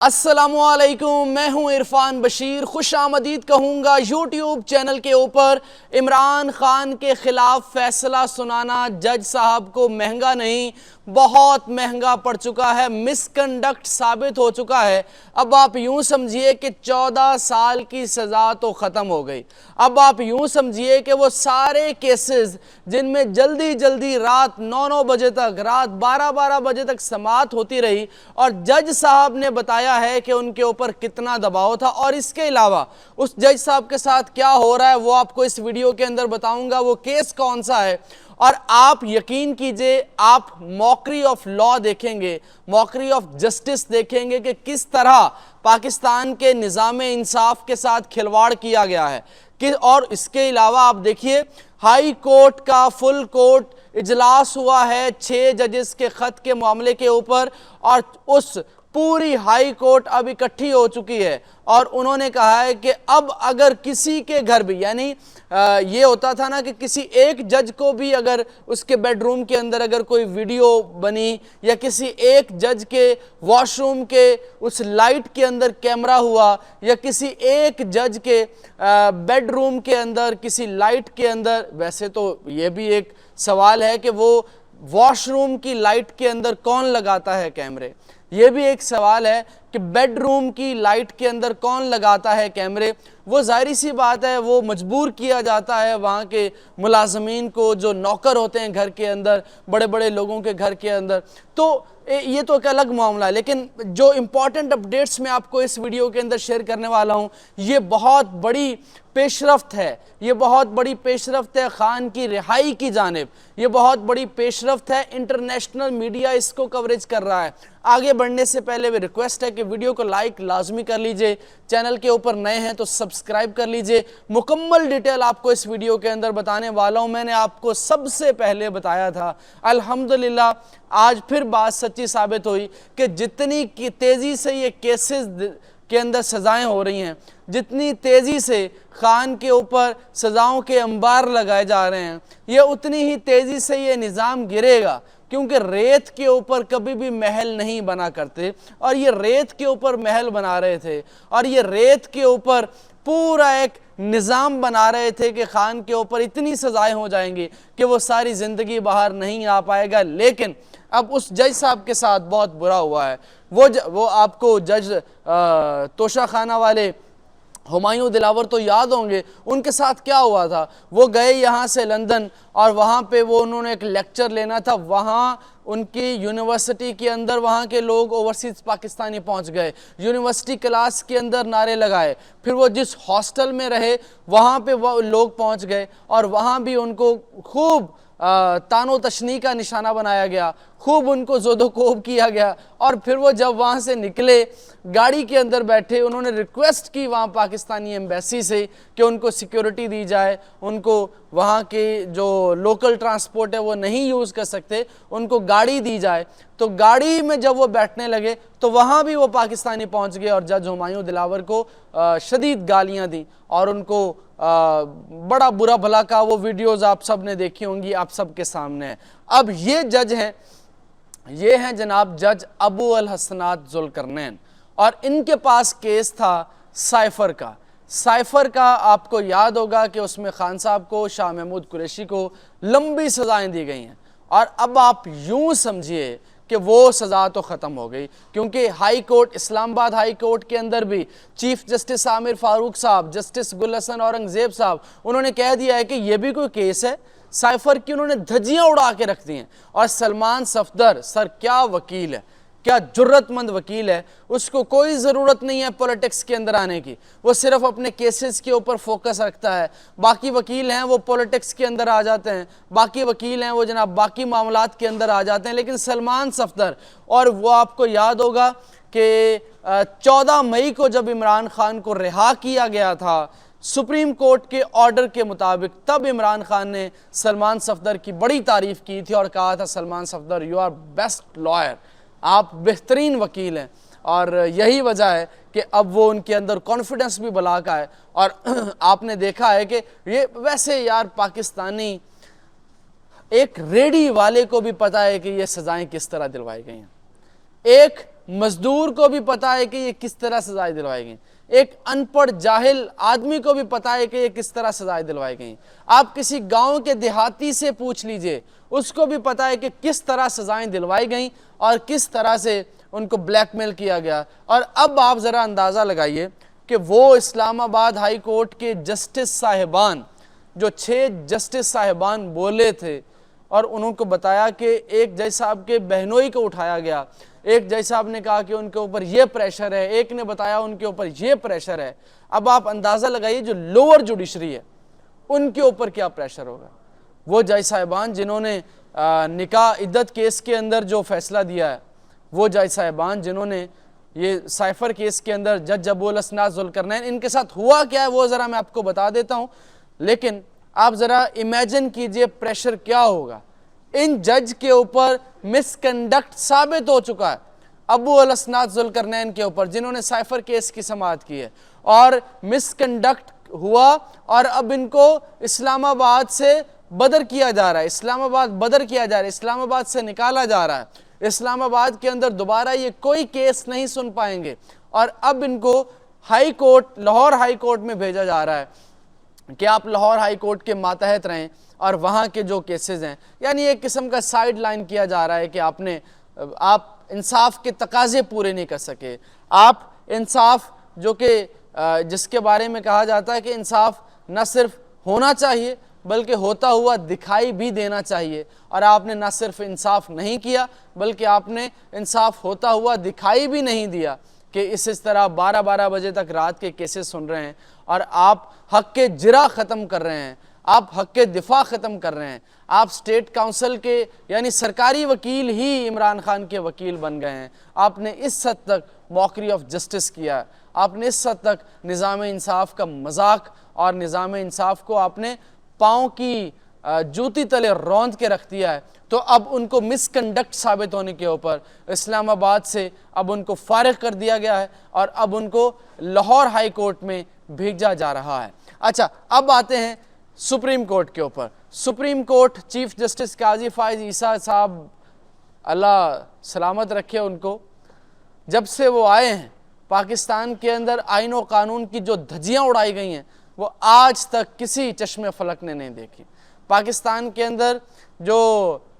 अस्सलामुअलैकुम, मैं हूं इरफान बशीर। खुश आमदीद कहूँगा यूट्यूब चैनल के ऊपर। इमरान खान के ख़िलाफ़ फ़ैसला सुनाना जज साहब को महंगा नहीं, बहुत महंगा पड़ चुका है, मिसकंडक्ट साबित हो चुका है। अब आप यूं समझिए कि 14 साल की सज़ा तो ख़त्म हो गई। अब आप यूं समझिए कि वो सारे केसेस जिनमें जल्दी जल्दी रात 9-9 बजे तक, रात 12-12 बजे तक समाअत होती रही और जज साहब ने बताया है कि उनके ऊपर कितना दबाव था, और इसके अलावा उस जज साहब के साथ क्या हो रहा है वो आपको इस वीडियो के अंदर बताऊंगा। वो केस कौन सा है, और आप यकीन कीजिए आप मॉकरी ऑफ लॉ देखेंगे, मॉकरी ऑफ जस्टिस देखेंगे कि किस तरह पाकिस्तान के निज़ाम इंसाफ के साथ खिलवाड़ किया गया है कि। और इसके अलावा आप देखिए, हाई कोर्ट का फुल कोर्ट इजलास हुआ है 6 जजेस के खत के मामले के ऊपर, और उस पूरी हाई कोर्ट अब इकट्ठी हो चुकी है और उन्होंने कहा है कि अब अगर किसी के घर भी, यानी ये होता था ना कि किसी एक जज को भी अगर उसके बेडरूम के अंदर अगर कोई वीडियो बनी, या किसी एक जज के वॉशरूम के उस लाइट के अंदर कैमरा हुआ, या किसी एक जज के बेडरूम के अंदर किसी लाइट के अंदर, वैसे तो ये भी एक सवाल है कि वो वॉशरूम की लाइट के अंदर कौन लगाता है कैमरे, ये भी एक सवाल है कि बेडरूम की लाइट के अंदर कौन लगाता है कैमरे। वो जाहिर सी बात है वो मजबूर किया जाता है वहाँ के मुलाजमीन को, जो नौकर होते हैं घर के अंदर, बड़े बड़े लोगों के घर के अंदर। तो ये तो एक अलग मामला है, लेकिन जो इम्पॉर्टेंट अपडेट्स मैं आपको इस वीडियो के अंदर शेयर करने वाला हूँ, ये बहुत बड़ी पेशरफ्त है, ये बहुत बड़ी पेशरफ्त है खान की रिहाई की जानिब, ये बहुत बड़ी पेशरफ्त है। इंटरनेशनल मीडिया इसको कवरेज कर रहा है। आगे बढ़ने से पहले भी रिक्वेस्ट है कि वीडियो को लाइक लाजमी कर लीजिए, चैनल के ऊपर नए हैं तो सब्सक्राइब कर लीजिए। मुकम्मल डिटेल आपको इस वीडियो के अंदर बताने वाला हूं। मैंने आपको सबसे पहले बताया था, अल्हम्दुलिल्लाह आज फिर बात सच्ची साबित हुई कि जितनी तेज़ी से ये केसेस के अंदर सज़ाएं हो रही हैं, जितनी तेज़ी से खान के ऊपर सज़ाओं के अंबार लगाए जा रहे हैं, ये उतनी ही तेज़ी से ये निज़ाम गिरेगा, क्योंकि रेत के ऊपर कभी भी महल नहीं बना करते, और ये रेत के ऊपर महल बना रहे थे, और ये रेत के ऊपर पूरा एक निज़ाम बना रहे थे कि खान के ऊपर इतनी सज़ाएं हो जाएंगी कि वो सारी ज़िंदगी बाहर नहीं आ पाएगा। लेकिन अब उस जज साहब के साथ बहुत बुरा हुआ है। वो आपको जज तोशा खाना वाले हुमायूं दिलावर तो याद होंगे, उनके साथ क्या हुआ था। वो गए यहाँ से लंदन, और वहाँ पे वो उन्होंने एक लेक्चर लेना था, वहाँ उनकी यूनिवर्सिटी के अंदर वहाँ के लोग ओवरसीज़ पाकिस्तानी पहुँच गए, यूनिवर्सिटी क्लास के अंदर नारे लगाए। फिर वो जिस हॉस्टल में रहे वहाँ पे वो लोग पहुँच गए, और वहाँ भी उनको खूब तानो तशनी का निशाना बनाया गया, खूब उनको ज़ोदोकोब किया गया। और फिर वो जब वहाँ से निकले, गाड़ी के अंदर बैठे, उन्होंने रिक्वेस्ट की वहाँ पाकिस्तानी एम्बेसी से कि उनको सिक्योरिटी दी जाए, उनको वहाँ के जो लोकल ट्रांसपोर्ट है वो नहीं यूज़ कर सकते, उनको गाड़ी दी जाए। तो गाड़ी में जब वो बैठने लगे तो वहाँ भी वो पाकिस्तानी पहुँच गए और जज हुमायूं दिलावर को शदीद गालियाँ दी, और उनको बड़ा बुरा भला का वो वीडियोज़ आप सब ने देखी होंगी, आप सब के सामने है। अब ये जज हैं, ये हैं जनाब जज अबू अल हसनात जुल्करनैन, और इनके पास केस था साइफ़र का। साइफ़र का आपको याद होगा कि उसमें खान साहब को, शाह महमूद कुरैशी को लंबी सज़ाएं दी गई हैं, और अब आप यूं समझिए कि वो सज़ा तो ख़त्म हो गई, क्योंकि high court, Islamabad high court के अंदर भी चीफ जस्टिस आमिर फारूक साहब, जस्टिस गुल हसन औरंगज़ेब साहब, उन्होंने कह दिया है कि ये भी कोई केस है। साइफ़र की उन्होंने धज्जियाँ उड़ा के रख दी हैं। और सलमान सफदर सर क्या वकील है, क्या जुर्रतमंद वकील है, उसको कोई ज़रूरत नहीं है पॉलिटिक्स के अंदर आने की, वो सिर्फ अपने केसेस के ऊपर फोकस रखता है। बाकी वकील हैं वो पॉलिटिक्स के अंदर आ जाते हैं, बाकी वकील हैं वो जनाब बाकी मामलात के अंदर आ जाते हैं, लेकिन सलमान सफदर, और वो आपको याद होगा कि 14 मई को जब इमरान खान को रिहा किया गया था सुप्रीम कोर्ट के ऑर्डर के मुताबिक, तब इमरान खान ने सलमान सफदर की बड़ी तारीफ़ की थी और कहा था, Salman Safdar you are best lawyer, आप बेहतरीन वकील हैं। और यही वजह है कि अब वो उनके अंदर कॉन्फिडेंस भी भला का है। और आपने देखा है कि ये वैसे यार पाकिस्तानी, एक रेडी वाले को भी पता है कि ये सज़ाएं किस तरह दिलवाई गई हैं। एक मजदूर को भी पता है कि ये किस तरह सजाएं दिलवाई गई, एक अनपढ़ जाहिल आदमी को भी पता है कि ये किस तरह सजाएं दिलवाई गई। आप किसी गांव के देहाती से पूछ लीजिए, उसको भी पता है कि किस तरह सजाएं दिलवाई गई और किस तरह से उनको ब्लैकमेल किया गया। और अब आप ज़रा अंदाज़ा लगाइए कि वो इस्लामाबाद हाई कोर्ट के जस्टिस साहिबान, जो 6 जस्टिस साहिबान बोले थे और उनको बताया कि एक जज साहब के बहनोई को उठाया गया, एक जज साहब ने कहा कि उनके ऊपर ये प्रेशर है, एक ने बताया उनके ऊपर ये प्रेशर है। अब आप अंदाज़ा लगाइए जो लोअर जुडिशरी है उनके ऊपर क्या प्रेशर होगा। वो जज साहिबान जिन्होंने निकाह इद्दत केस के अंदर जो फैसला दिया है, वो जज साहिबान जिन्होंने ये साइफर केस के अंदर जज अबुल असनाद जुल्करनैन, इनके साथ हुआ क्या है वो ज़रा मैं आपको बता देता हूँ। लेकिन आप ज़रा इमेजिन कीजिए प्रेशर क्या होगा। इन जज के ऊपर मिसकंडक्ट साबित हो चुका है, अबुल असनाद जुल्करनैन के ऊपर, जिन्होंने साइफर केस की समाअत की है, और मिसकंडक्ट हुआ और अब इनको इस्लामाबाद से बदर किया जा रहा है, इस्लामाबाद बदर किया जा रहा है, इस्लामाबाद से निकाला जा रहा है। इस्लामाबाद के अंदर दोबारा ये कोई केस नहीं सुन पाएंगे और अब इनको high court, Lahore high court में भेजा जा रहा है कि आप लाहौर हाई कोर्ट के मातहत रहें और वहाँ के जो केसेस हैं, यानी एक किस्म का साइड लाइन किया जा रहा है कि आप इंसाफ के तकाजे पूरे नहीं कर सके। आप इंसाफ जो कि जिसके बारे में कहा जाता है कि इंसाफ न सिर्फ होना चाहिए बल्कि होता हुआ दिखाई भी देना चाहिए, और आपने न सिर्फ इंसाफ नहीं किया बल्कि आपने इंसाफ होता हुआ दिखाई भी नहीं दिया कि इस तरह 12-12 बजे तक रात के केसेस सुन रहे हैं और आप हक के जिरा ख़त्म कर रहे हैं, आप हक के दिफा ख़त्म कर रहे हैं। आप स्टेट काउंसिल के यानी सरकारी वकील ही इमरान खान के वकील बन गए हैं। आपने इस हद तक मॉकरी ऑफ जस्टिस किया, आपने इस हद तक निज़ाम इंसाफ का मजाक और निज़ाम इंसाफ को आपने पाँव की जूती तले रौंद के रख दिया है। तो अब उनको मिसकंडक्ट साबित होने के ऊपर इस्लामाबाद से अब उनको फारिग कर दिया गया है और अब उनको लाहौर हाई कोर्ट में भेजा जा रहा है। अच्छा, अब आते हैं सुप्रीम कोर्ट के ऊपर। सुप्रीम कोर्ट चीफ जस्टिस काजी फाइज ईसा साहब, अल्लाह सलामत रखे उनको, जब से वो आए हैं पाकिस्तान के अंदर आईन और कानून की जो धज्जियाँ उड़ाई गई हैं वो आज तक किसी चश्मे फलक ने नहीं देखी। पाकिस्तान के अंदर जो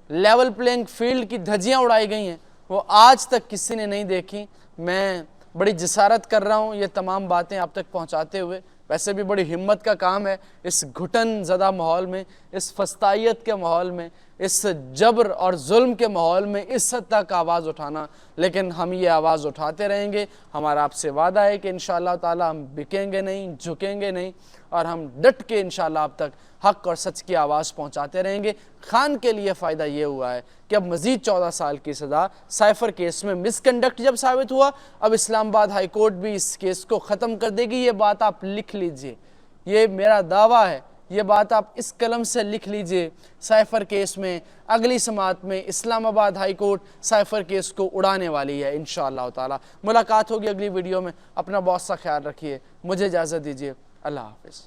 लेवल प्लेइंग फील्ड की धज्जियाँ उड़ाई गई हैं वो आज तक किसी ने नहीं देखी। मैं बड़ी जसारत कर रहा हूँ ये तमाम बातें आप तक पहुँचाते हुए, वैसे भी बड़ी हिम्मत का काम है इस घुटन ज़दा माहौल में, इस फस्तायत के माहौल में, इस जबर और जुल्म के माहौल में इस हद तक आवाज़ उठाना, लेकिन हम ये आवाज़ उठाते रहेंगे। हमारा आपसे वादा है कि इंशाअल्लाह ताला हम बिकेंगे नहीं, झुकेंगे नहीं और हम डट के इंशाअल्लाह अब तक हक और सच की आवाज़ पहुँचाते रहेंगे। खान के लिए फ़ायदा ये हुआ है कि अब मज़ीद 14 साल की सज़ा साइफर केस में मिसकंडक्ट जब साबित हुआ, अब इस्लामाबाद हाई कोर्ट भी इस केस को ख़त्म कर देगी। ये बात आप लिख लीजिए, ये मेरा दावा है, ये बात आप इस कलम से लिख लीजिए। साइफर केस में अगली समाअत में Islamabad high court cipher case को उड़ाने वाली है इंशाअल्लाह ताला। मुलाकात होगी अगली वीडियो में। अपना बहुत सा ख्याल रखिए, मुझे इजाज़त दीजिए, अल्लाह हाफ़िज़।